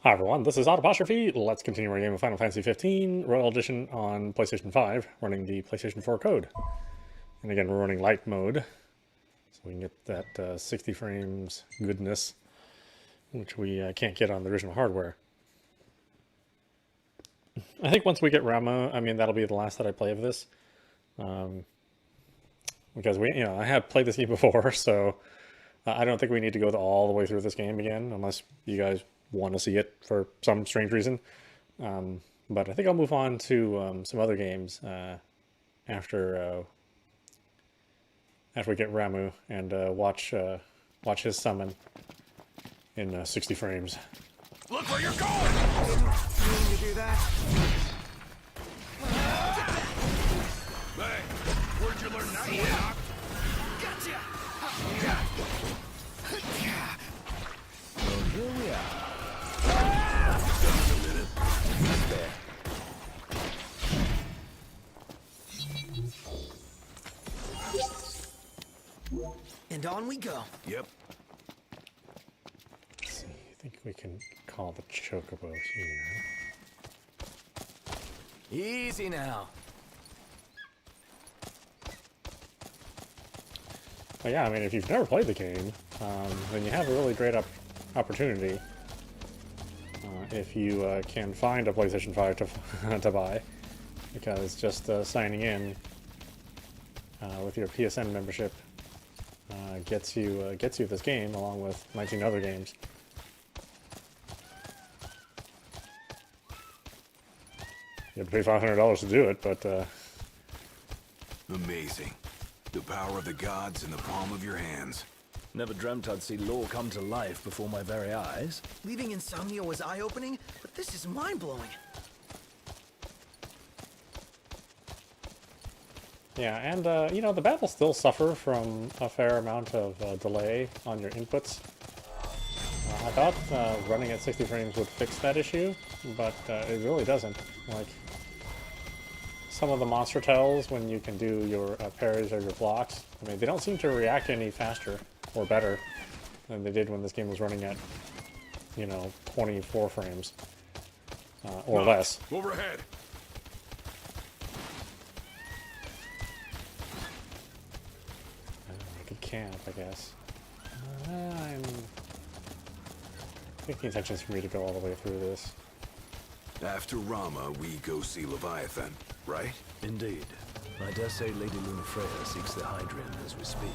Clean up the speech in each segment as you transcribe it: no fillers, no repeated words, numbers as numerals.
Hi everyone, this is audap. Let's continue our game of Final Fantasy 15 Royal Edition on PlayStation 5, running the PlayStation 4 code. And again, we're running light mode, so we can get that 60 frames goodness, which we can't get on the original hardware. I think once we get Rama, that'll be the last that I play of this, because I have played this game before, so I don't think we need to go all the way through this game again, unless you guys want to see it for some strange reason. But I think I'll move on to some other games after we get Ramu and watch his summon in 60 frames. Look where you're going! Didn't mean to do that. Hey, where'd you learn that one? Gotcha! Well, here we are. And on we go. Yep. Let's see, I think we can call the Chocobo here. Easy now. But yeah, if you've never played the game, then you have a really great opportunity if you can find a PlayStation 5 to buy, because just signing in with your PSN membership gets you this game along with 19 other games. You have to pay $500 to do it, but Amazing. The power of the gods in the palm of your hands. Never dreamt I'd see law come to life before my very eyes. Leaving Insomnia was eye-opening, but this is mind-blowing. yeah, and the battles still suffer from a fair amount of delay on your inputs. I thought running at 60 frames would fix that issue, but it really doesn't. Like, some of the monster tells when you can do your parries or your blocks, they don't seem to react any faster or better than they did when this game was running at, 24 frames or less. Overhead. I could camp, I guess. I think the intention is for me to go all the way through this. After Rama, we go see Leviathan, right? Indeed. I dare say Lady Lunafreya seeks the Hydrian as we speak.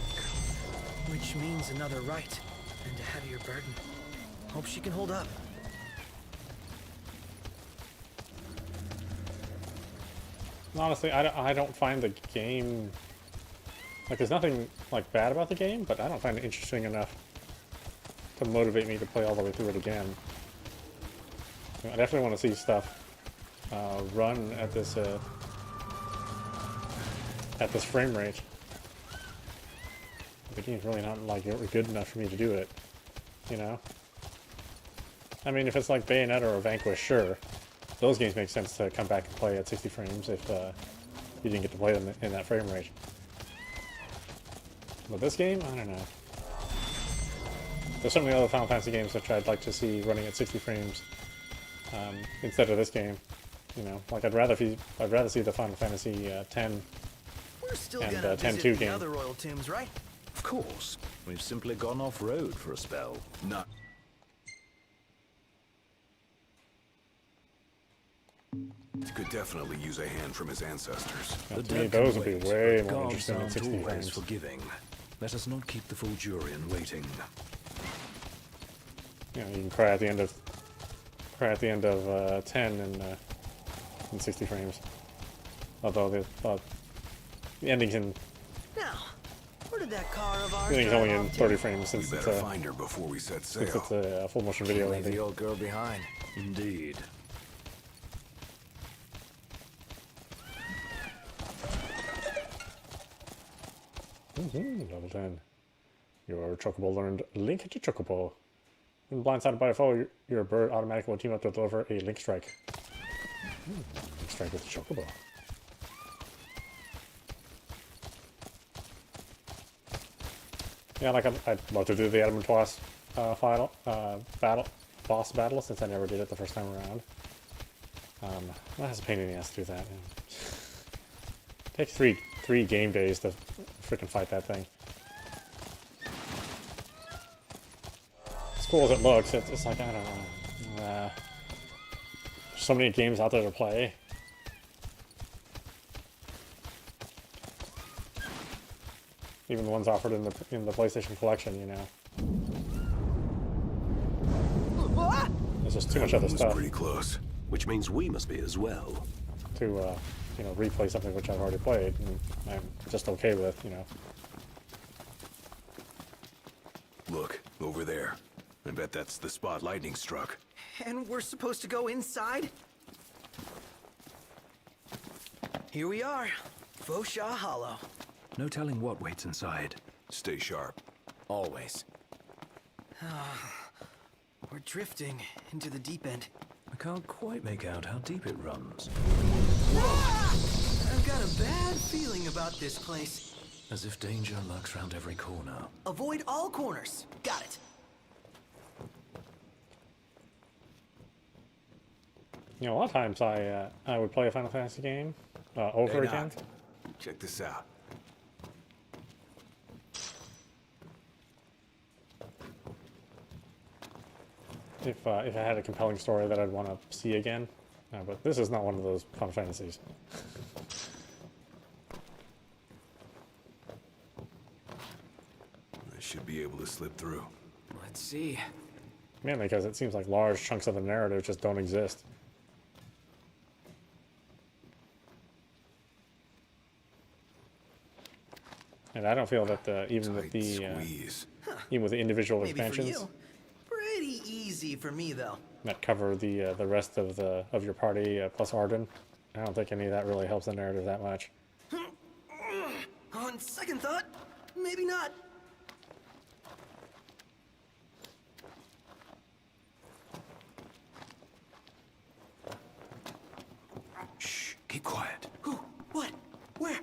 Which means another right, and a heavier burden. Hope she can hold up. Honestly, I don't find the game... Like, there's nothing, bad about the game, but I don't find it interesting enough to motivate me to play all the way through it again. I definitely want to see stuff run at this frame rate. The game's really not, good enough for me to do it, if it's like Bayonetta or Vanquish, sure. Those games make sense to come back and play at 60 frames if you didn't get to play them in that frame rate. But this game, I don't know. There's certainly other Final Fantasy games which I'd like to see running at 60 frames instead of this game. I'd rather see the Final Fantasy 10 We're still and gonna 10-2 visit the game. other royal tombs, right? Of course. We've simply gone off-road for a spell. Not. Could definitely use a hand from his ancestors. To me, dead those can would be wait, way but more gods interesting than aren't 60 always frames. forgiving. Let us not keep the Fulgurian waiting. You can cry at the end of 10 in 60 frames. Although the ending's in Now, where did that car of ours I think it's drive only in off to? 30 frames We since it's better find her before we set sail. a full motion video Leave the ending. old girl behind. Indeed. Level 10. Your Chocobo learned Link to Chocobo. When blindsided by a foe, your bird automatically will team up to deliver a Link Strike. Link Strike with Chocobo. Yeah, I'd love to do the Adam and Twas final battle, boss battle since I never did it the first time around. That has a pain in the ass to do that. Takes three game days to freaking fight that thing. As cool as it looks, it's like, I don't know. There's so many games out there to play. Even the ones offered in the PlayStation Collection, you know. There's just too much other stuff. Pretty close. Which means we must be as well. To you know, replay something which I've already played, and I'm just okay with, you know. Look, over there. I bet that's the spot lightning struck. And we're supposed to go inside? Here we are. Fosha Hollow. No telling what waits inside. Stay sharp. Always. We're drifting into the deep end. I can't quite make out how deep it runs. I've got a bad feeling about this place. As if danger lurks round every corner. Avoid all corners. Got it. You know, a lot of times I would play a Final Fantasy game over Hey, again. Doc. Check this out. If I had a compelling story that I'd want to see again. But this is not one of those Final Fantasies. I should be able to slip through. Let's see. Mainly because it seems like large chunks of the narrative just don't exist. And I don't feel that even with the Squeeze. even with the individual Maybe for expansions you. Pretty easy for me, though. that cover the rest of your party plus Arden, I don't think any of that really helps the narrative that much. On second thought, maybe not. Shh, keep quiet. Who? What? Where?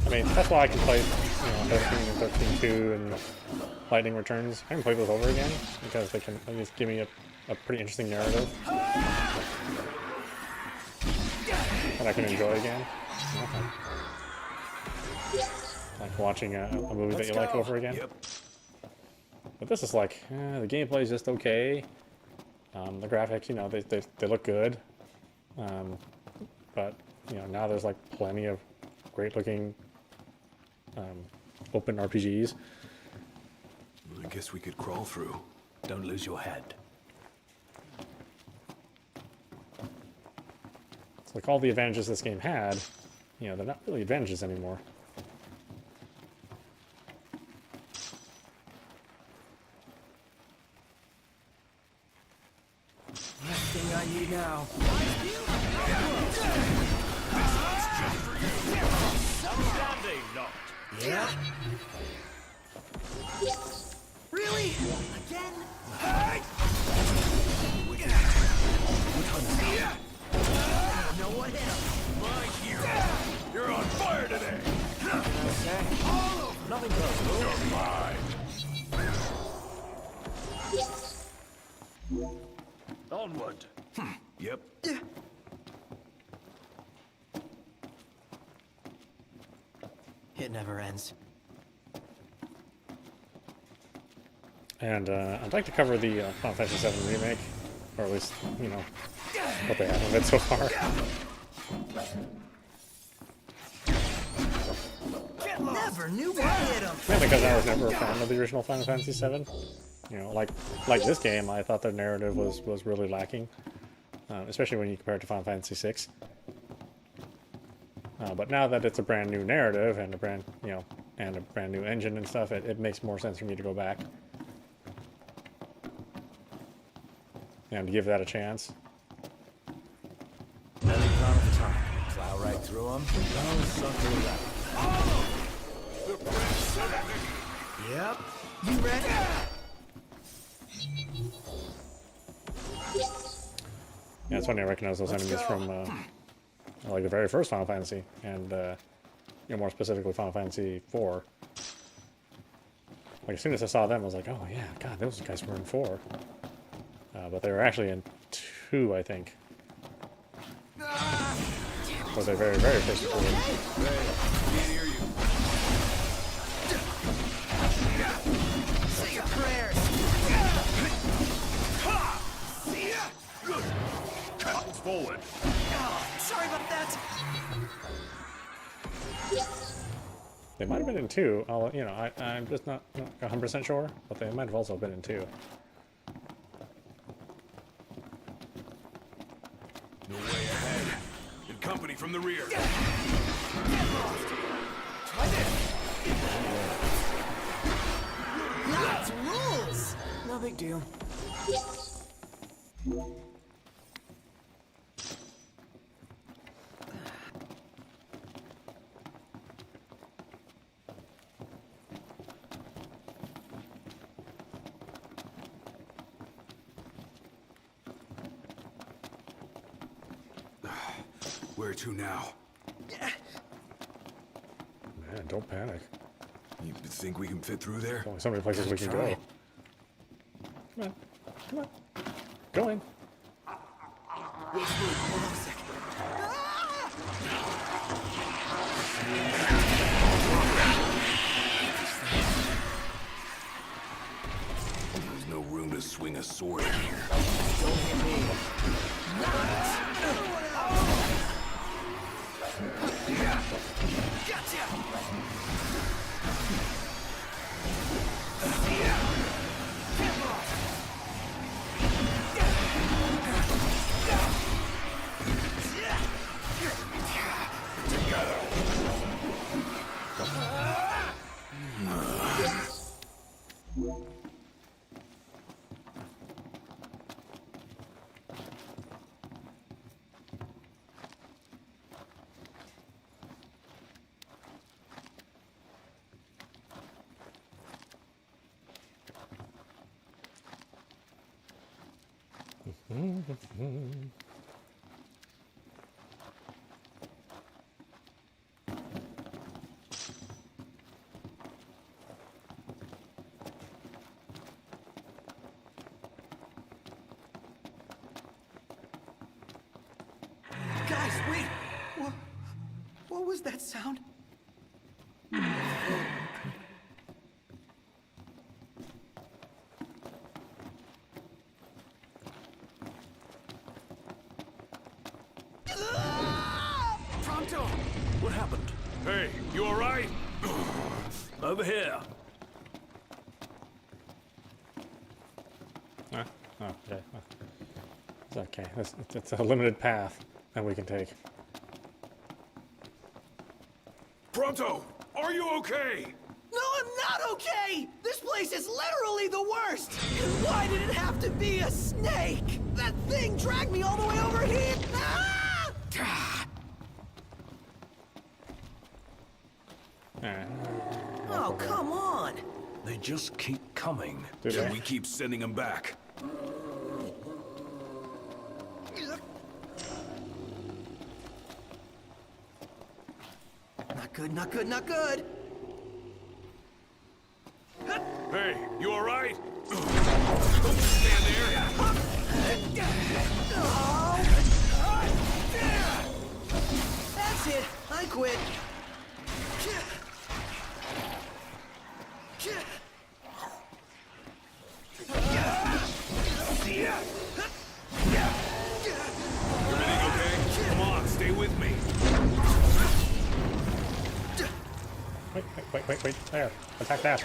I mean, that's why I can play, you know, 13 and 13-2 and Lightning Returns. I can play those over again because they can at least give me a pretty interesting narrative that I can enjoy again. Like watching a movie that you like over again. Yep. But this is like, the gameplay is just okay. The graphics, you know, they look good. But, you know, now there's like plenty of great looking open RPGs. I guess we could crawl through. Don't lose your head. It's like all the advantages this game had, you know, they're not really advantages anymore. Last thing I need now. Yeah. Really? Again? No one hit him. My hero! You're on fire today! Nothing personal. You're mine! Onward. Yep. It never ends. And I'd like to cover the Final Fantasy VII Remake, or at least, you know, what they have of it so far. Never knew what hit him. Mainly because I was never a fan of the original Final Fantasy VII. You know, like this game, I thought the narrative was really lacking, especially when you compare it to Final Fantasy VI. But now that it's a brand new narrative and a brand new engine and stuff, it makes more sense for me to go back and give that a chance. Another plan of attack. Plow right through them. Don't sucker it up. Yep. You ready? Yeah, it's funny I recognize those enemies from like the very first Final Fantasy, and you know, more specifically Final Fantasy IV. Like as soon as I saw them, I was like, oh yeah, God, those guys were in 4. But they were actually in 2, I think. Was their very, very first recording. Can't hear you. Say your prayers. Forward. Oh, sorry about that. They might have been in 2. I'm just not 100% sure, but they might have also been in 2. No way ahead. And company from the rear. Try this. That's rules. No big deal. Where to now? Man, don't panic. You think we can fit through there? There's only so many places we can go. Try. Come on. Come on. Go in. Hold on a second. There's no room to swing a sword in here. Don't hit me. Gotcha. Guys, wait. What was that sound? Pronto! What happened? Hey, you alright? Over here. Oh, okay. It's okay. It's a limited path that we can take. Pronto! Are you okay? No, I'm not okay! This place is literally the worst! And why did it have to be a snake? That thing dragged me all the way over here! Ah! Alright. Oh, come on! They just keep coming. Can we keep sending them back? Not good, not good, not good! Hey, you alright? Don't stand there! That's it! I quit! Everything okay? Come on, stay with me. Wait. There. Attack that.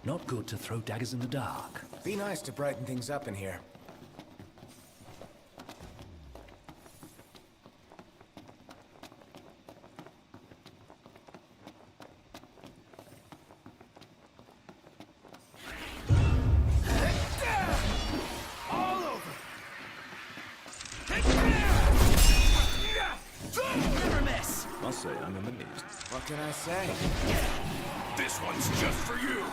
Not good to throw daggers in the dark. Be nice to brighten things up in here. What can I say? This one's just for you!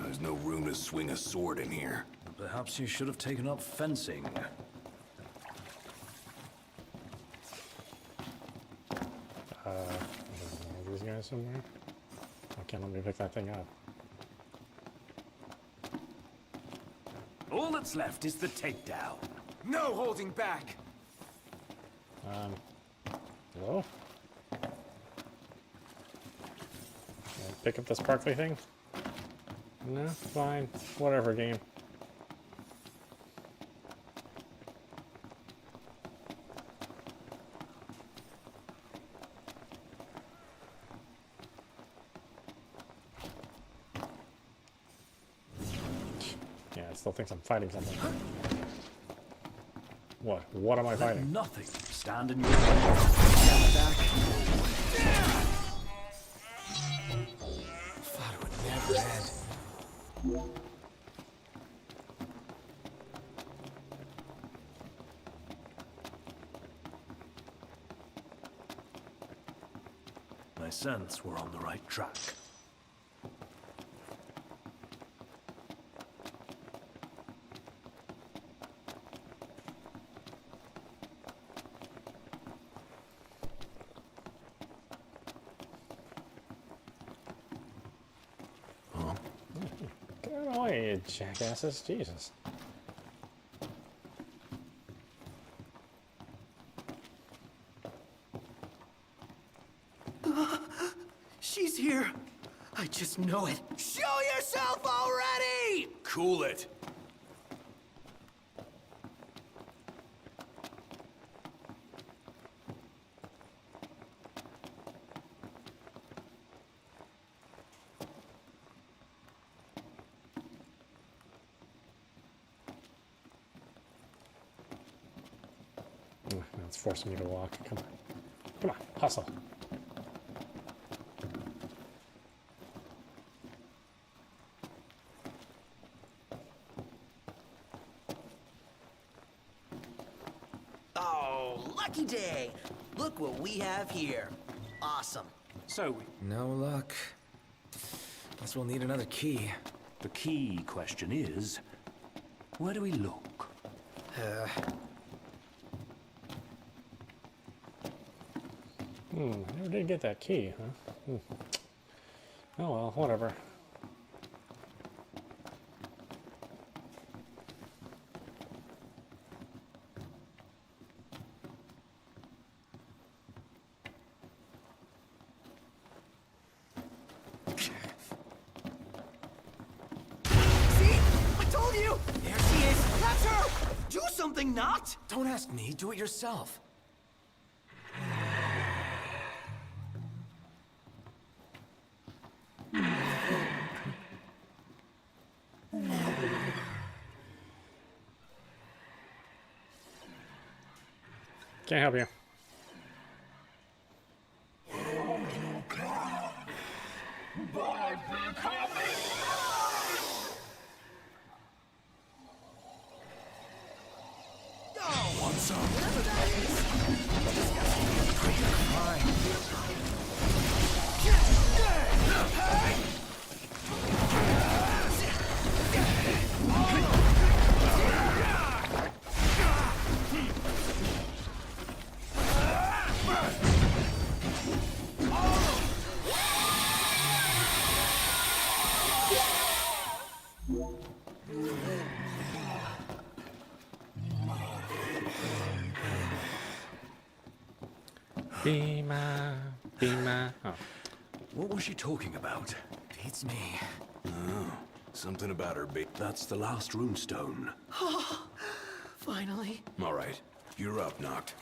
There's no room to swing a sword in here. Perhaps you should have taken up fencing. Are these guys somewhere? Okay, let me pick that thing up. All that's left is the takedown. No holding back! Hello? Pick up the sparkly thing? No? Fine. Whatever, game. Yeah, it still thinks I'm fighting something. What? What am I fighting? Nothing. Stand in your way. Back. Thought it would never end. I sense we're on the right track. Get away, you jackasses. Jesus. She's here. I just know it. Show yourself already! Cool it! Now it's forcing me to walk. Come on. Come on. Hustle. Oh, lucky day. Look what we have here. Awesome. So, No luck. Guess we'll need another key. the key question is, where do we look? I never did get that key, huh? Oh well, whatever. See? I told you! There she is! That's her! Do something, not! Don't ask me, do it yourself. Can't help you. Oh, want some? Whatever that is. Disgusting. Fine. Be my. Oh. What was she talking about? Beats me. Something about her That's the last runestone. Finally. Alright, you're up, Noct.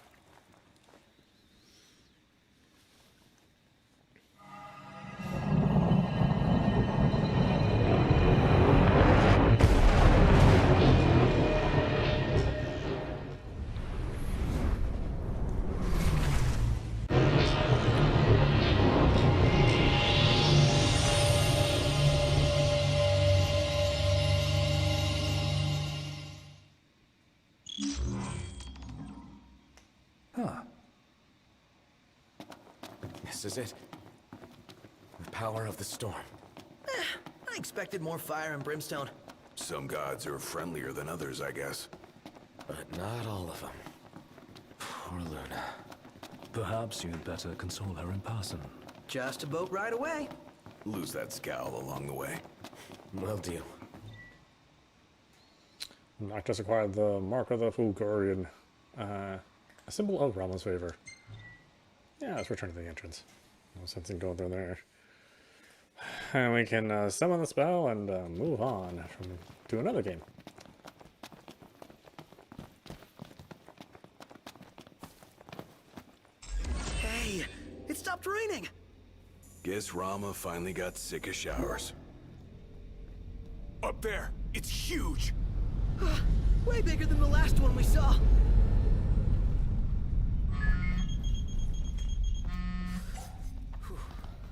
this is it? The power of the storm. I expected more fire and brimstone. Some gods are friendlier than others, I guess. But not all of them. Poor Luna. Perhaps you'd better console her in person. Just a boat ride away. Lose that scowl along the way. Will do. Noctis acquired the Mark of the Fulgurian. A symbol of Rama's favor. Yeah, let's return to the entrance. No sense in going through there. And we can summon the spell and move on to another game. Hey, it stopped raining. Guess Rama finally got sick of showers. Up there! It's huge! Way bigger than the last one we saw.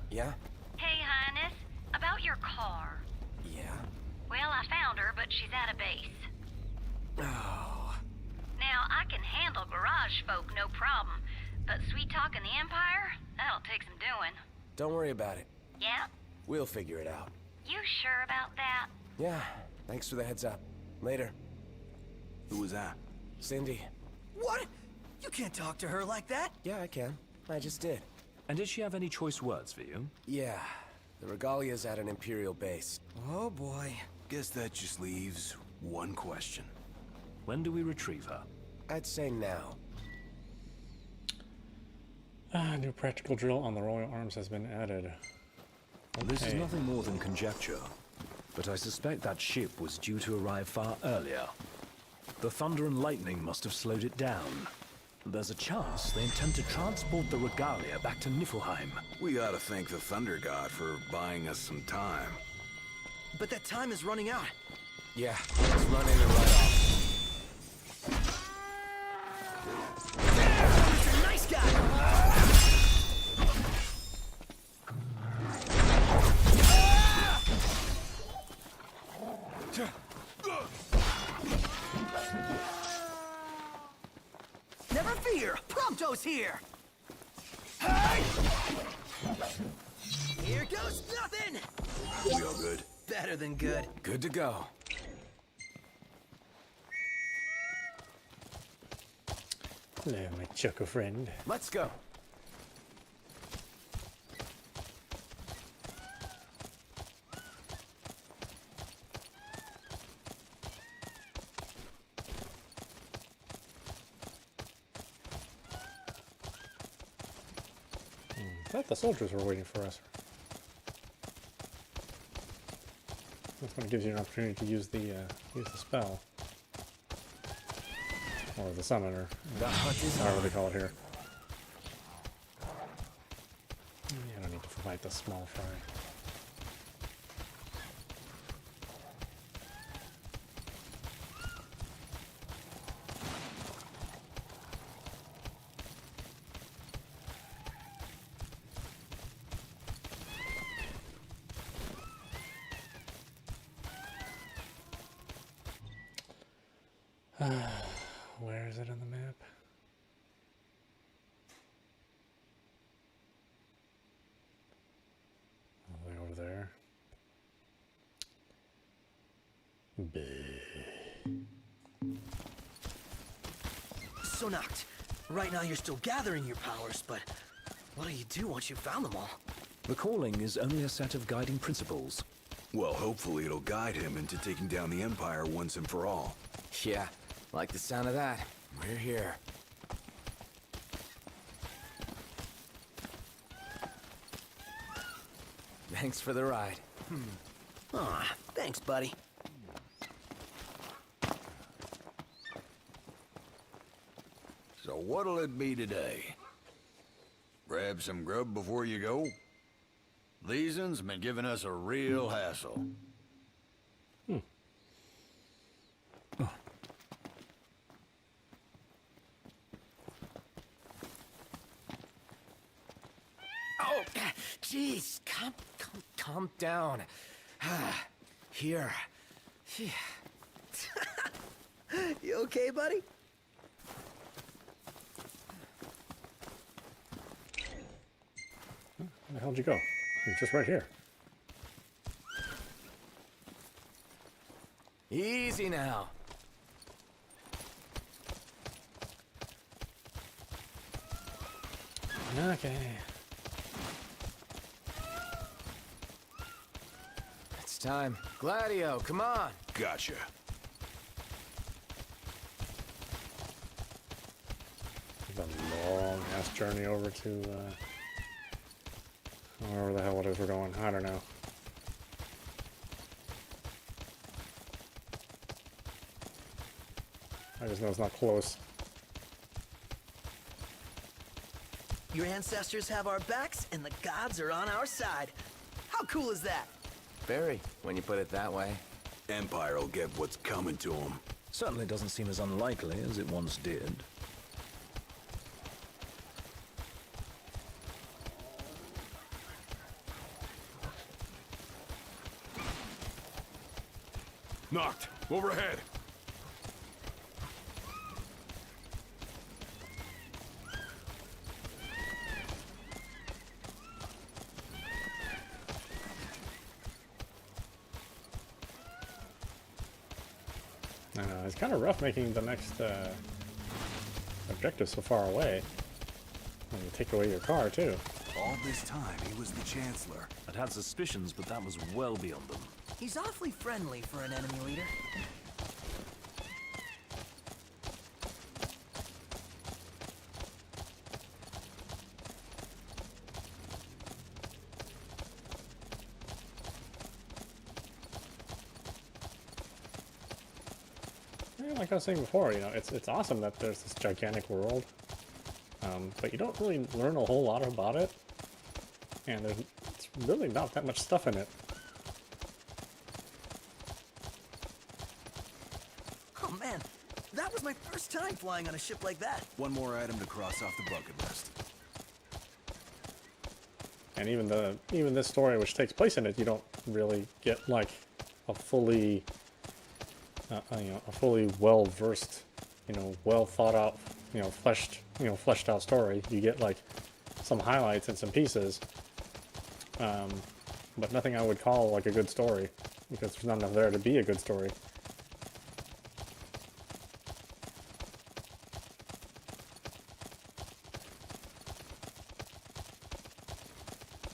Yeah? Hey, Highness. About your car. Yeah? Well, I found her, but she's at a base. Oh. Now, I can handle garage folk, no problem. But sweet-talking the Empire? That'll take some doing. Don't worry about it. Yeah? We'll figure it out. You sure about that? Yeah. Thanks for the heads up. Later. Who was that? Cindy. What? You can't talk to her like that. Yeah, I can. I just did. And did she have any choice words for you? Yeah. The Regalia's at an Imperial base. Oh boy. Guess that just leaves one question. When do we retrieve her? I'd say now. New practical drill on the Royal Arms has been added. This is Okay. nothing more than conjecture, but I suspect that ship was due to arrive far earlier. The thunder and lightning must have slowed it down. There's a chance they intend to transport the Regalia back to Niflheim. We ought to thank the Thunder God for buying us some time. But that time is running out. Yeah, let's run in and right off. Mr. Nice Guy! Never fear! Prompto's here! Hey! Here goes nothing! We all good? Better than good. Good to go. Hello, my choco friend. Let's go. I thought the soldiers were waiting for us. That's when it gives you an opportunity to use the spell. Or the summoner. The hunt is However on. they call it here. Yeah, I don't need to fight the small fry. Where is it on the map? All the way over there. So knocked. Right now you're still gathering your powers, but what do you do once you've found them all? The calling is only a set of guiding principles. Well, hopefully it'll guide him into taking down the Empire once and for all. Yeah, like the sound of that. We're here. Thanks for the ride. Aw, thanks, buddy. So what'll it be today? Grab some grub before you go? These uns been giving us a real hassle. Oh, jeez, calm down. Here. You okay, buddy? Where the hell did you go? You're just right here. Easy now. Okay. It's time. Gladio, come on. Gotcha. It's a long ass journey over to wherever the hell it is we're going. I don't know. I just know it's not close. Your ancestors have our backs, and the gods are on our side. How cool is that? Very, when you put it that way. Empire will get what's coming to them. Certainly doesn't seem as unlikely as it once did. Knocked. Overhead. It's kind of rough making the next objective so far away. And you take away your car, too. All this time, he was the Chancellor. I'd had suspicions, but that was well beyond them. He's awfully friendly for an enemy leader. Yeah, like I was saying before, you know, it's awesome that there's this gigantic world, but you don't really learn a whole lot about it, and it's really not that much stuff in it. Oh man, that was my first time flying on a ship like that. One more item to cross off the bucket list. And even this story, which takes place in it, you don't really get like a fully, a fully well-versed, well thought out, fleshed out story. You get like some highlights and some pieces, but nothing I would call like a good story, because there's not enough there to be a good story.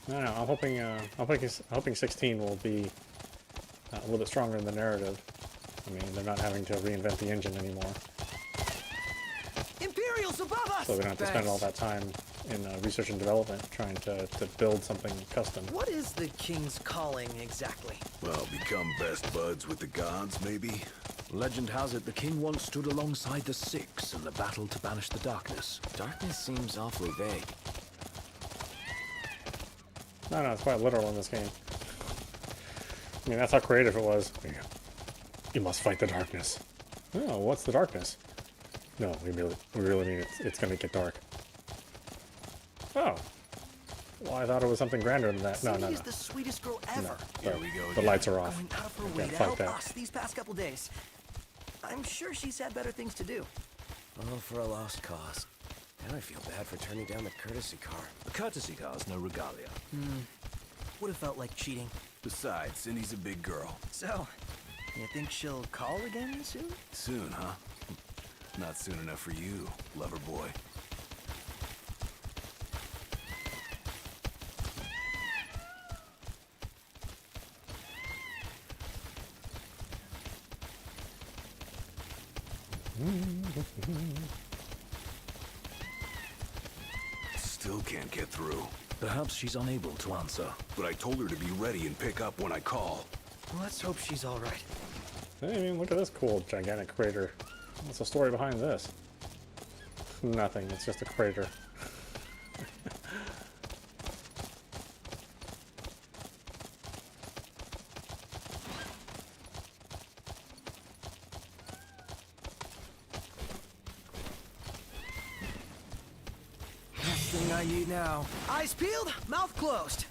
I don't know. I'm hoping 16 will be a little bit stronger in the narrative. I mean, they're not having to reinvent the engine anymore, Imperials above us! so we don't have to spend all that time in research and development trying to build something custom. What is the king's calling exactly? Well, become best buds with the gods, maybe? Legend has it the king once stood alongside the Six in the battle to banish the darkness. Darkness seems awfully vague. No, it's quite literal in this game. I mean, that's how creative it was. You must fight the darkness. Oh, what's the darkness? No, we really mean it's going to get dark. Oh. Well, I thought it was something grander than that. No. Cindy is the sweetest girl ever. Here we go The again. lights are off. Going out of her You way can't to fight help that. us these past couple days. I'm sure she's had better things to do. All for a lost cause. Now I feel bad for turning down the courtesy car. The courtesy car's no regalia. Would have felt like cheating. Besides, Cindy's a big girl. So, you think she'll call again soon? Soon, huh? Not soon enough for you, lover boy. Still can't get through. Perhaps she's unable to answer. But I told her to be ready and pick up when I call. Let's hope she's all right. Hey, I mean, look at this cool gigantic crater. What's the story behind this? Nothing. It's just a crater. Last thing I need now. Eyes peeled, mouth closed.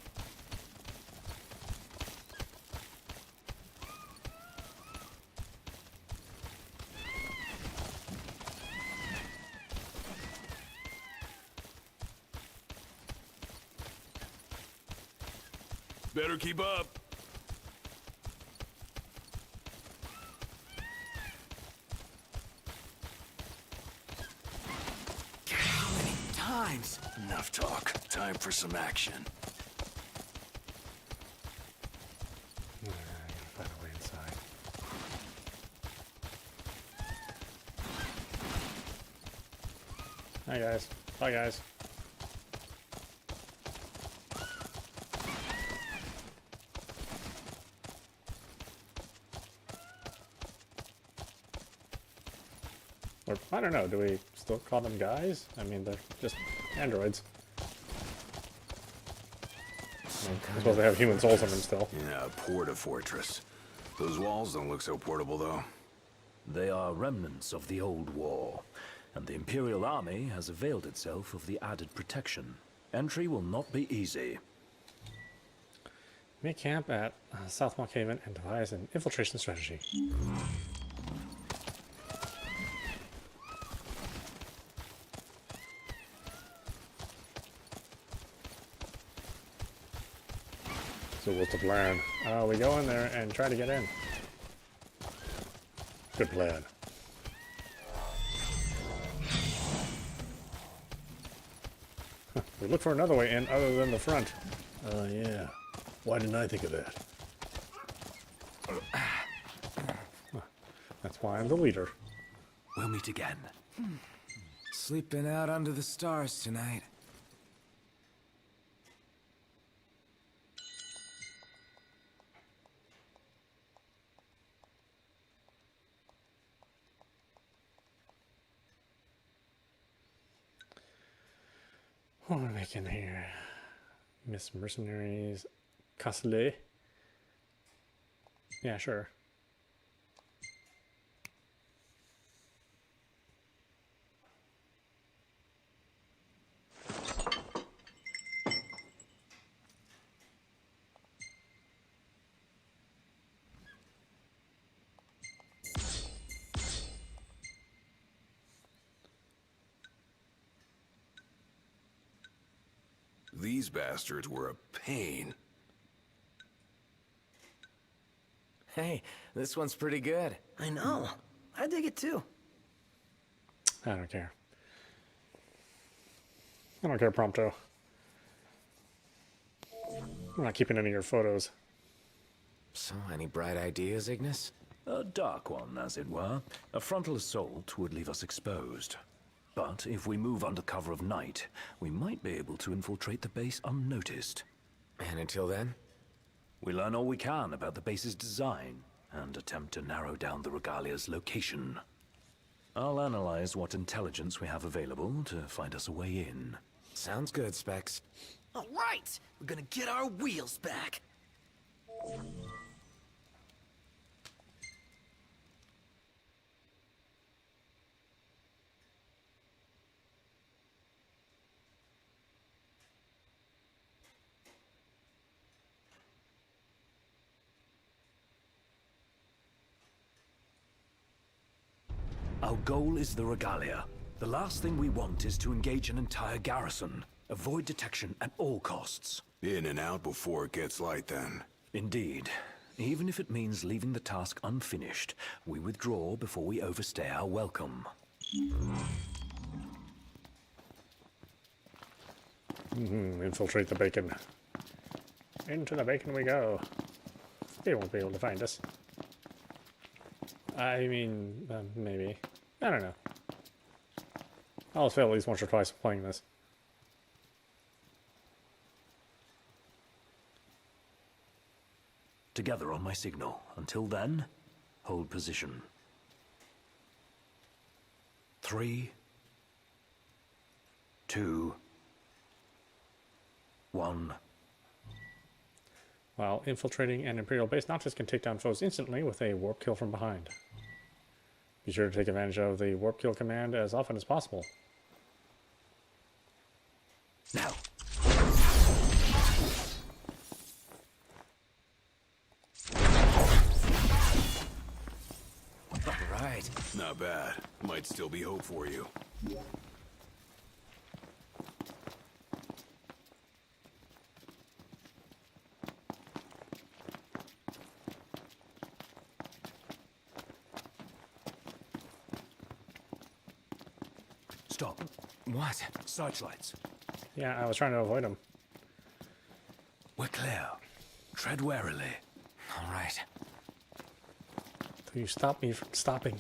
Better keep up. How many times? Enough talk. Time for some action. I gotta find a way inside. Hi guys. Bye guys. Or, I don't know, do we still call them guys? I mean, they're just androids. I suppose they have human souls in them still. Yeah, porta-fortress. Those walls don't look so portable, though. They are remnants of the old war, and the Imperial Army has availed itself of the added protection. Entry will not be easy. Make camp at South Mock Haven and devise an infiltration strategy. So what's the plan? We go in there and try to get in. Good plan. We look for another way in other than the front. Oh yeah. Why didn't I think of that? That's why I'm the leader. We'll meet again. Sleeping out under the stars tonight. What am I making here? Miss Mercenaries. Castle. Yeah, sure. These bastards were a pain. Hey, this one's pretty good. I know. I dig it too. I don't care. I don't care, Prompto. I'm not keeping any of your photos. So, any bright ideas, Ignis? A dark one, as it were. A frontal assault would leave us exposed. But if we move under cover of night, we might be able to infiltrate the base unnoticed. And until then? We learn all we can about the base's design, and attempt to narrow down the Regalia's location. I'll analyze what intelligence we have available to find us a way in. Sounds good, Specs. All right, we're gonna get our wheels back. Our goal is the Regalia. The last thing we want is to engage an entire garrison. Avoid detection at all costs. In and out before it gets light, then. Indeed. Even if it means leaving the task unfinished, we withdraw before we overstay our welcome. Infiltrate the bacon. Into the bacon we go. They won't be able to find us. I mean, maybe. I don't know. I'll fail at least once or twice playing this. Together on my signal. Until then, hold position. 3, 2, 1. While infiltrating an Imperial base, Noctis can take down foes instantly with a warp kill from behind. Be sure to take advantage of the warp kill command as often as possible. Now! All right. Not bad. Might still be hope for you. Stop. What? Searchlights. Yeah, I was trying to avoid him. We're clear. Tread warily. All right. So you stop me from stopping.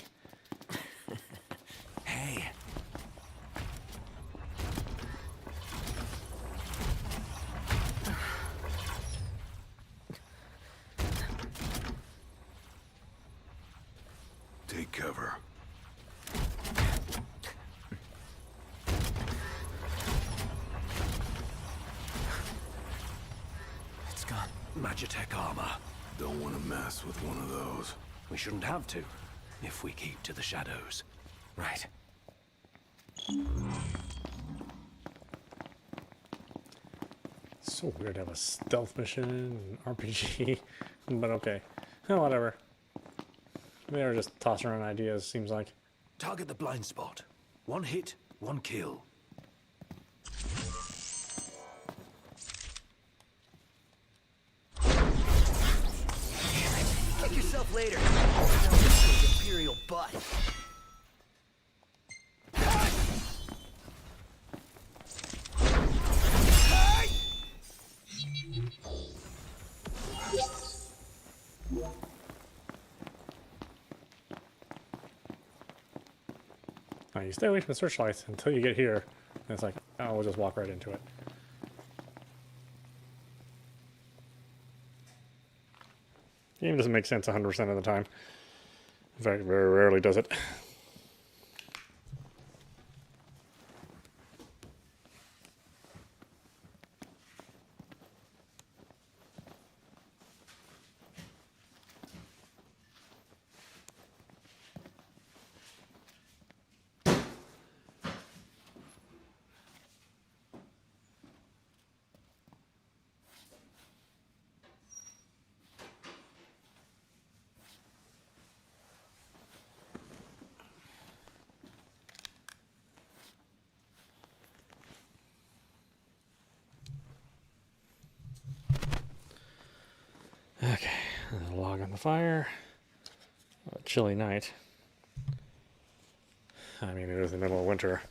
Hey. Take cover. It's gone. Magitech armor. Don't want to mess with one of those. We shouldn't have to, if we keep to the shadows. Right. So weird to have a stealth mission, RPG, but okay. Whatever. They were just tossing around ideas, seems like. Target the blind spot. One hit, one kill. Kick yourself later. This imperial butt. Now you stay away from the searchlights until you get here. And it's like, oh, we'll just walk right into it. Game doesn't make sense 100% of the time. In fact, very rarely does it. Okay, log on the fire. A chilly night. I mean, it is the middle of winter.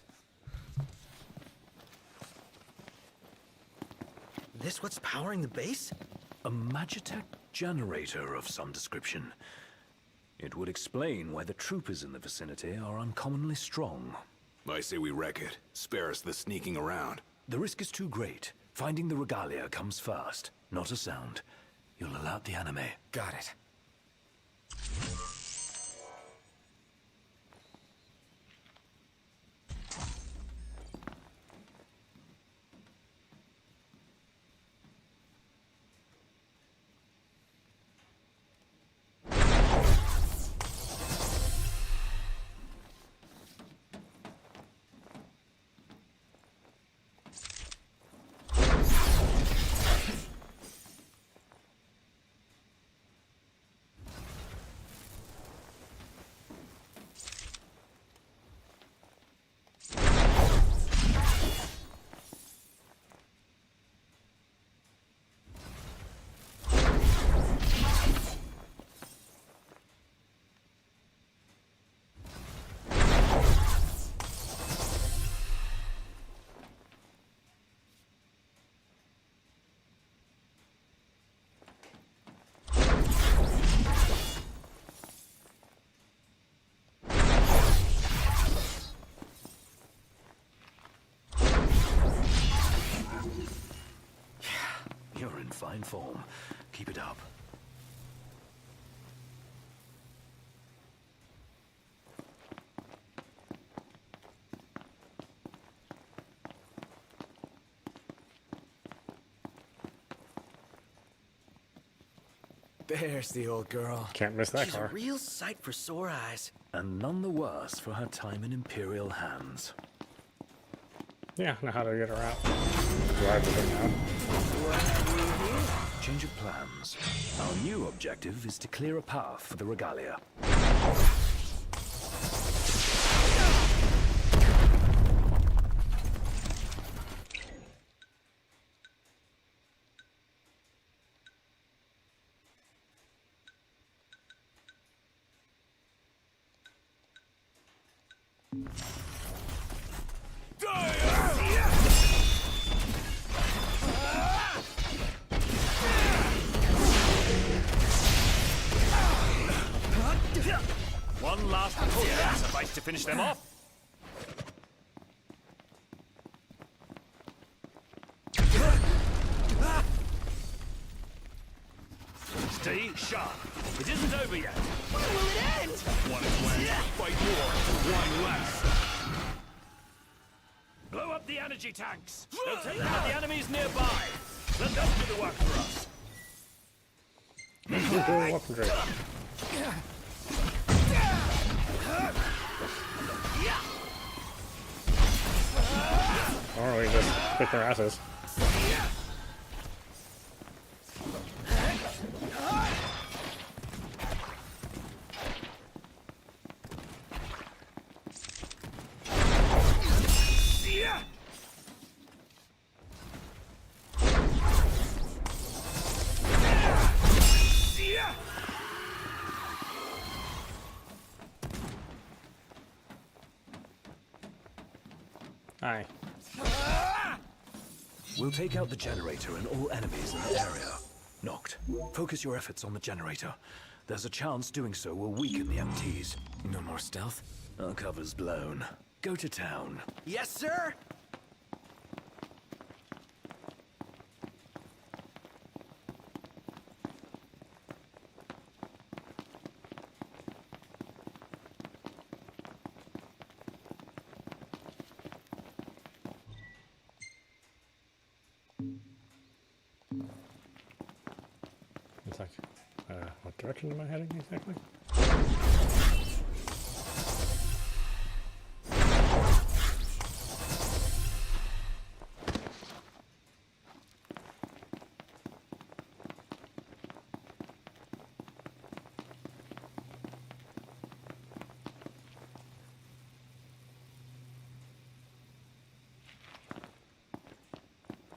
This what's powering the base? A Magitech generator of some description. It would explain why the troopers in the vicinity are uncommonly strong. I say we wreck it. Spare us the sneaking around. The risk is too great. Finding the regalia comes first, not a sound. You'll alert the enemy. Got it. You're in fine form. Keep it up. There's the old girl. Can't miss that She's car. a real sight for sore eyes. And none the worse for her time in Imperial hands. Yeah, know how to get around. Drive the thing out. Change of plans. Our new objective is to clear a path for the regalia. One last pull will suffice to finish them off. Stay sharp. It isn't over yet. When will it end? One less. Fight more. One less. Blow up the energy tanks. They'll take out the enemies nearby. Let them do the work for us. Weaponry. Or we just kick their asses. Aye. We'll take out the generator and all enemies in the area. Knocked. Focus your efforts on the generator. There's a chance doing so will weaken the MTs. No more stealth? Our cover's blown. Go to town. Yes, sir. It's like, what direction am I heading exactly?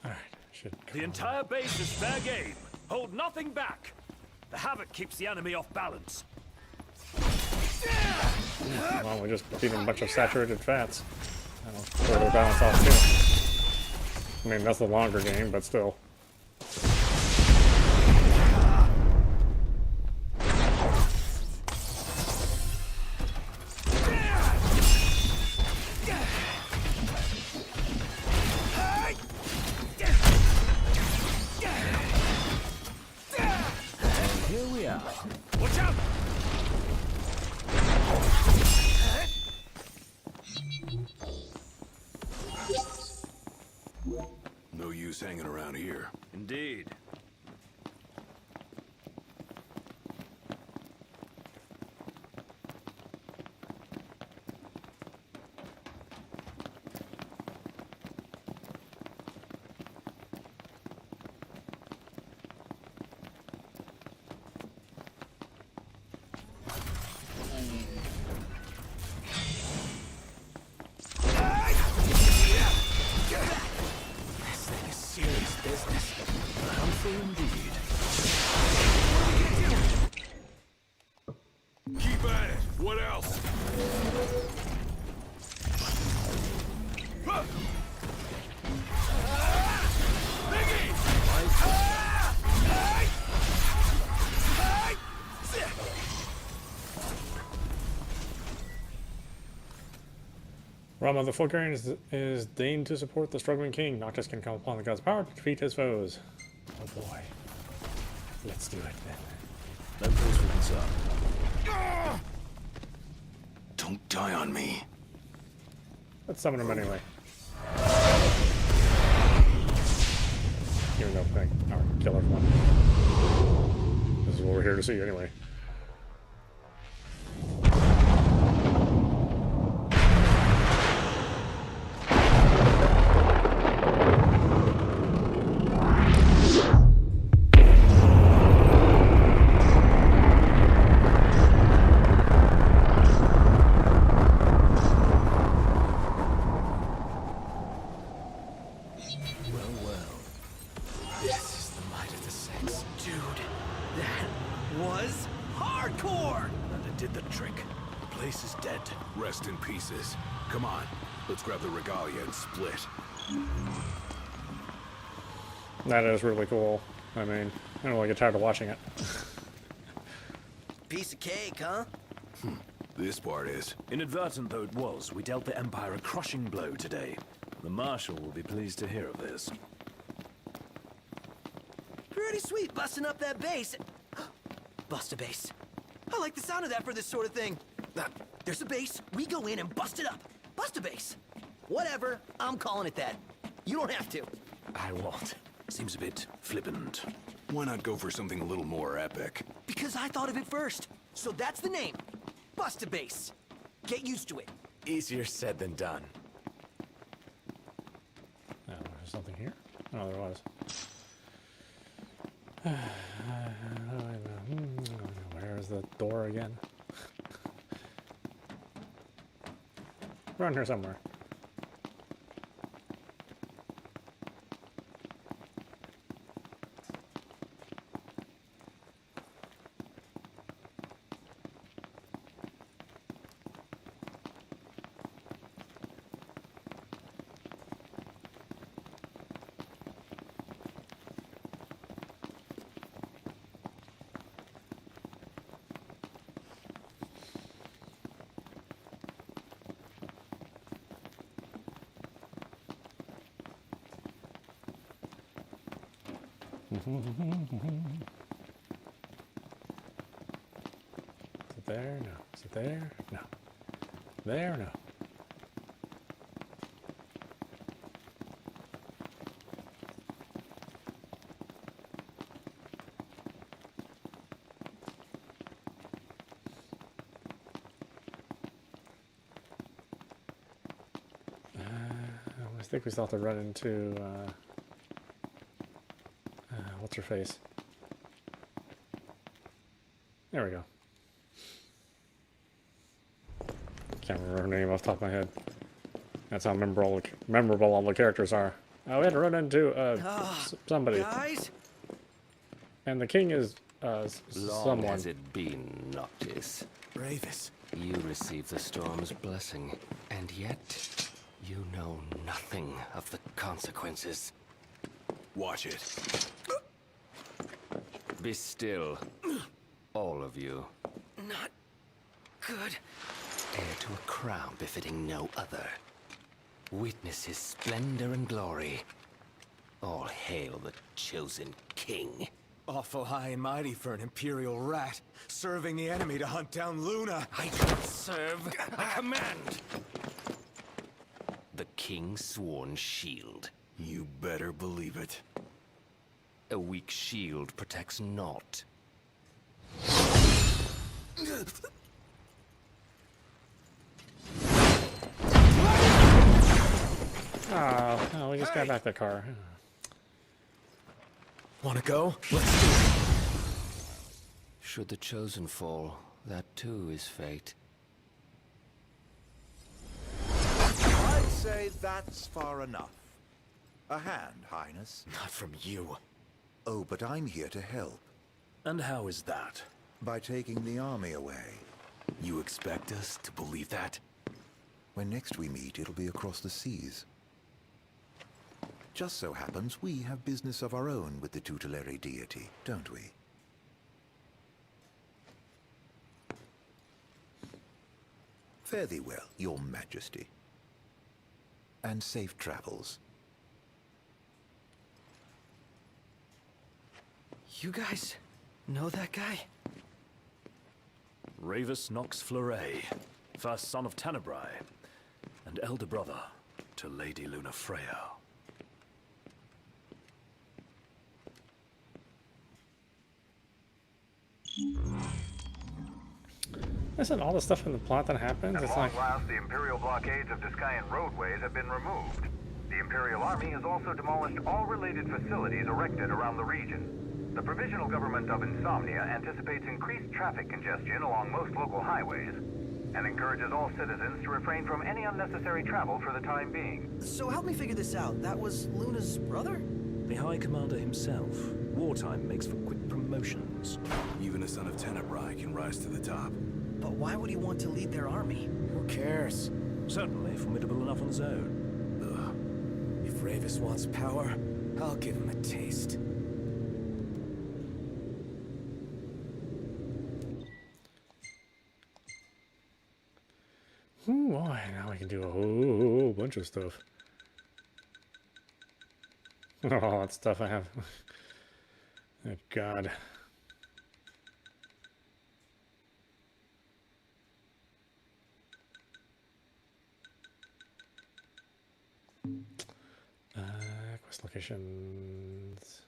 Alright, should The entire base is fair game. Hold nothing back. The havoc keeps the enemy off balance. well, we just beat a bunch of saturated fats. That'll pull their balance off too. I mean, that's the longer game, but still. Here we are. Watch out! No use hanging around here. Indeed. This thing is serious business. Comfy indeed. Keep at it. What else? Rama, the Fulgurian is deigned to support the struggling king. Noctis can come upon the god's power to defeat his foes. Oh boy. Let's do it then. No cause for concern. Don't die on me. Let's summon him anyway. Even though like, our killer one. This is what we're here to see anyway. This is the might of the six. Dude, that was hardcore! And it did the trick. The place is dead. Rest in pieces. Come on. Let's grab the regalia and split. That is really cool. I mean, I don't really get tired of watching it. Piece of cake, huh? This part is. Inadvertent though it was, we dealt the Empire a crushing blow today. The Marshal will be pleased to hear of this. Pretty sweet busting up that base. Bust a base. I like the sound of that for this sort of thing. There's a base, we go in and bust it up. Bust a base. Whatever, I'm calling it that. You don't have to. I won't. Seems a bit flippant. Why not go for something a little more epic? Because I thought of it first. So that's the name. Bust a base. Get used to it. Easier said than done. Oh, there's something here? Oh, there was. Where's the door again? Around here somewhere. Is it there? No. Is it there? No. There? No. I think we still have to run into what's her face? There we go. Can't remember her name off the top of my head. That's how memorable all the characters are. We had to run into somebody. Guys? And the king is Long someone. has it been, Noctis? Ravis. You received the storm's blessing, and yet you know nothing of the consequences. Watch it. Be still, all of you. Not good. Heir to a crown befitting no other. Witness his splendor and glory. All hail the chosen king. Awful high and mighty for an Imperial rat, serving the enemy to hunt down Luna. I don't serve, I command! The king's sworn shield. You better believe it. A weak shield protects naught. Oh, we just got back the car. Wanna go? Let's do it. Should the chosen fall, that too is fate. I'd say that's far enough. A hand, Highness. Not from you. Oh, but I'm here to help. And how is that? By taking the army away. You expect us to believe that? When next we meet, it'll be across the seas. Just so happens we have business of our own with the tutelary deity, don't we? Fare thee well, your majesty. And safe travels. You guys know that guy? Ravis Nox Fleuret, first son of Tenebrae, and elder brother to Lady Luna Freya. Isn't all the stuff in the plot that happens? At It's long like, last, the Imperial blockades of Discayan roadways have been removed. The Imperial Army has also demolished all related facilities erected around the region. The Provisional Government of Insomnia anticipates increased traffic congestion along most local highways and encourages all citizens to refrain from any unnecessary travel for the time being. So help me figure this out. That was Luna's brother? The High Commander himself. Wartime makes for quick promotions. Even a son of Tenebrae can rise to the top. But why would he want to lead their army? Who cares? Certainly formidable enough on his own. If Ravis wants power, I'll give him a taste. Ooh, boy, now we can do a whole bunch of stuff. Oh, that stuff I have. Oh, God. Quest locations.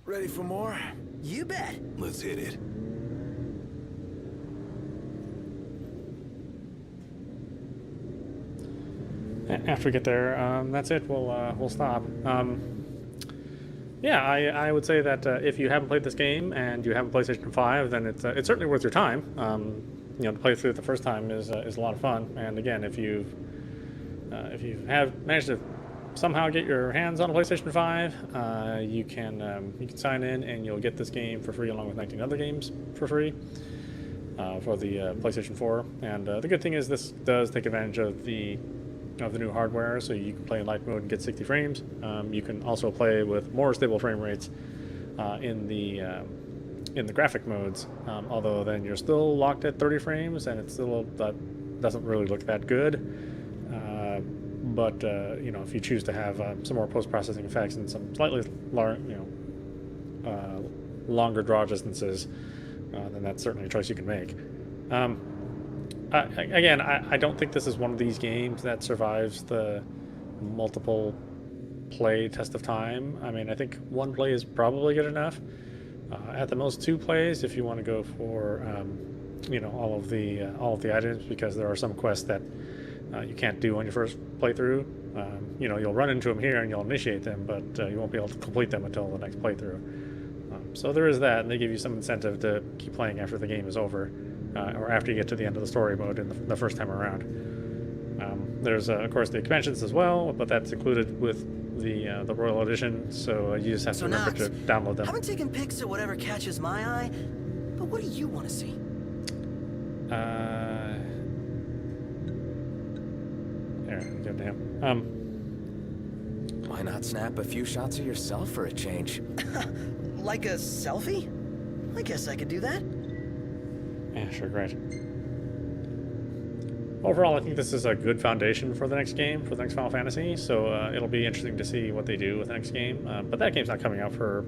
Ready for more? You bet. Let's hit it. After we get there, that's it. We'll stop. Yeah, I would say that if you haven't played this game and you have a PlayStation 5, then it's certainly worth your time. You know, to play through it the first time is a lot of fun. And again, if you have managed to somehow get your hands on a PlayStation 5, you can sign in and you'll get this game for free along with 19 other games for free for the PlayStation 4. And the good thing is this does take advantage of the new hardware, so you can play in light mode and get 60 frames. You can also play with more stable frame rates in the graphic modes, although then you're still locked at 30 frames, and it still doesn't really look that good. But you know, if you choose to have some more post-processing effects and some slightly longer draw distances, then that's certainly a choice you can make. Again, I don't think this is one of these games that survives the multiple play test of time. I mean, I think one play is probably good enough. At the most, 2 plays if you want to go for all of the items, because there are some quests that you can't do on your first playthrough. You'll run into them here and you'll initiate them, but you won't be able to complete them until the next playthrough. So there is that, and they give you some incentive to keep playing after the game is over. Or after you get to the end of the story mode in the first time around. There's, of course, the expansions as well, but that's included with the Royal Edition, so you just have to remember to download them. I've been taking pics of whatever catches my eye, but what do you want to see? There, give it to him. Why not snap a few shots of yourself for a change? Like a selfie? I guess I could do that. Yeah, sure, great. Overall, I think this is a good foundation for the next game, for the next Final Fantasy, so it'll be interesting to see what they do with the next game. But that game's not coming out for,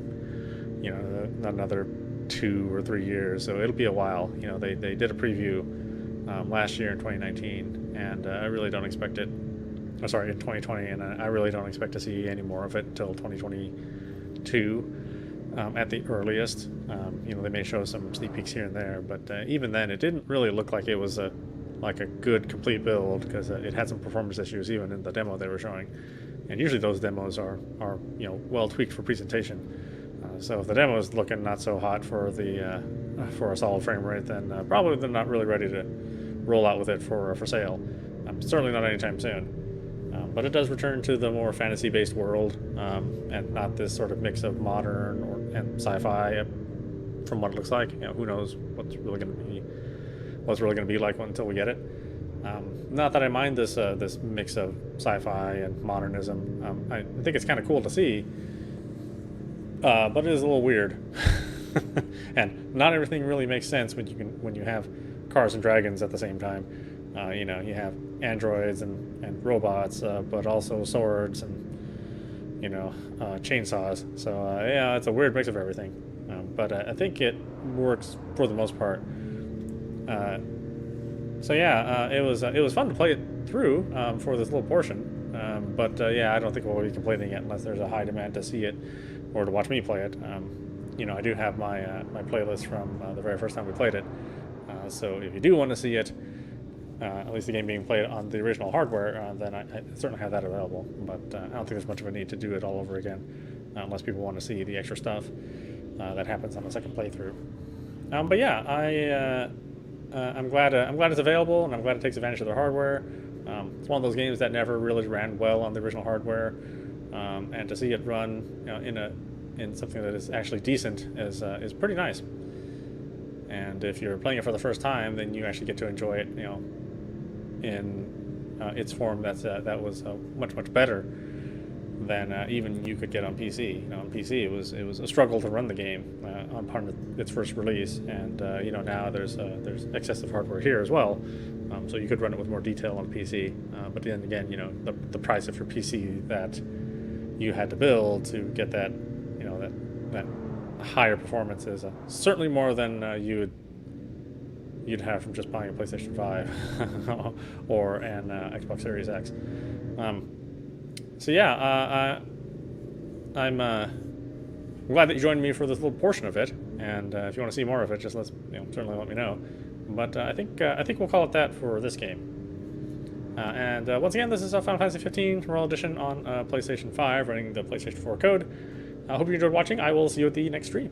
another 2 or 3 years, so it'll be a while. They did a preview last year in 2019, and I really don't expect it, in 2020, and I really don't expect to see any more of it until 2022. At the earliest. They may show some sneak peeks here and there, but even then it didn't really look like it was a good complete build, because it had some performance issues even in the demo they were showing, and usually those demos are well tweaked for presentation. So if the demo is looking not so hot for a solid frame rate, then probably they're not really ready to roll out with it for sale. Certainly not anytime soon. But it does return to the more fantasy-based world, and not this sort of mix of modern and sci-fi. From what it looks like, who knows what's really going to be like until we get it. Not that I mind this mix of sci-fi and modernism. I think it's kind of cool to see, but it is a little weird, and not everything really makes sense when you have cars and dragons at the same time. You have androids and robots, but also swords and chainsaws. So yeah, it's a weird mix of everything. But I think it works for the most part. So yeah, it was fun to play it through for this little portion. But yeah, I don't think we'll be complaining yet unless there's a high demand to see it or to watch me play it. I do have my playlist from the very first time we played it. So if you do want to see it, at least the game being played on the original hardware, then I certainly have that available. But I don't think there's much of a need to do it all over again, unless people want to see the extra stuff that happens on the second playthrough. But yeah, I'm glad it's available, and I'm glad it takes advantage of their hardware. It's one of those games that never really ran well on the original hardware, and to see it run in in something that is actually decent is pretty nice. And if you're playing it for the first time, then you actually get to enjoy it, you know, in its form that was much better than even you could get on PC. You know, on PC it was a struggle to run the game on part of its first release, and you know, now there's excessive hardware here as well, so you could run it with more detail on PC. But then again, you know, the price of your PC that you had to build to get that, you know, that higher performance is certainly more than you'd have from just buying a PlayStation 5 or an Xbox Series X. So yeah, I'm glad that you joined me for this little portion of it, and if you want to see more of it, just certainly let me know. But I think we'll call it that for this game. And once again, this is Final Fantasy 15 Royal Edition on PlayStation 5, running the PlayStation 4 code. I hope you enjoyed watching. I will see you at the next stream.